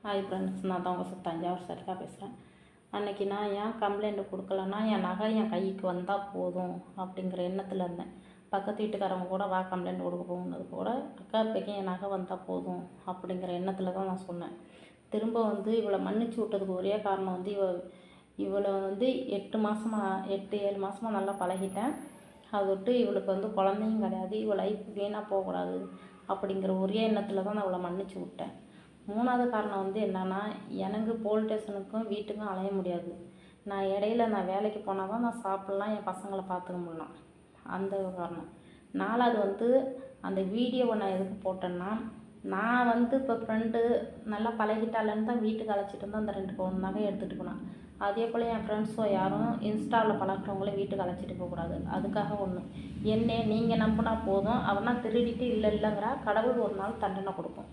Hi friends, நான் தான் உங்கள் தஞ்சாவூர் சரியாக பேசுகிறேன். அன்றைக்கி நான் ஏன் கம்ப்ளைண்ட் கொடுக்கலன்னா, என் நகை என் கைக்கு வந்தால் போதும் அப்படிங்கிற எண்ணத்தில் இருந்தேன். பக்கத்து வீட்டுக்காரங்க கூட வா கம்ப்ளைண்ட் கொடுக்க போகும்போது கூட, அக்கா இப்போக்கி என் நகை வந்தால் போதும் அப்படிங்கிற எண்ணத்தில் தான் நான் சொன்னேன். திரும்ப இவளை மன்னிச்சு விட்டதுக்கு ஒரே காரணம் இவளை 8 மாதமாக 8-7 மாதமாக நல்லா பழகிட்டேன். அதை விட்டு இவளுக்கு குழந்தையும் கிடையாது, இவள் லைஃப் வீணாக போகக்கூடாது அப்படிங்கிற ஒரே எண்ணத்தில் தான் நான் இவளை மன்னிச்சு விட்டேன். 3வது காரணம் என்னென்னா, எனக்கு போலீஸ் ஸ்டேஷனுக்கும் வீட்டுக்கும் அலைய முடியாது. நான் இடையில வேலைக்கு போனால் தான் நான் சாப்பிட்லாம், என் பசங்களை பார்த்துக்க முடியலாம். அந்த ஒரு காரணம். 4வது அந்த வீடியோவை நான் எதுக்கு போட்டேன்னா, நான் இப்போ ஃப்ரெண்டு நல்லா பழகிட்டாலன்னு தான் வீட்டுக்கு அழைச்சிட்டு வந்து அந்த 2 பவுன் நகை எடுத்துகிட்டு போனேன். அதே போல் என் ஃப்ரெண்ட்ஸோ யாரும் இன்ஸ்டாவில் பழகிறவங்கள வீட்டுக்கு அழைச்சிட்டு போகக்கூடாது. அதுக்காக நீங்கள் நம்பினா போதும், அவனா திருடிட்டு இல்லைங்கிறா, கடவுள் ஒரு நாள் தண்டனை கொடுக்கும்.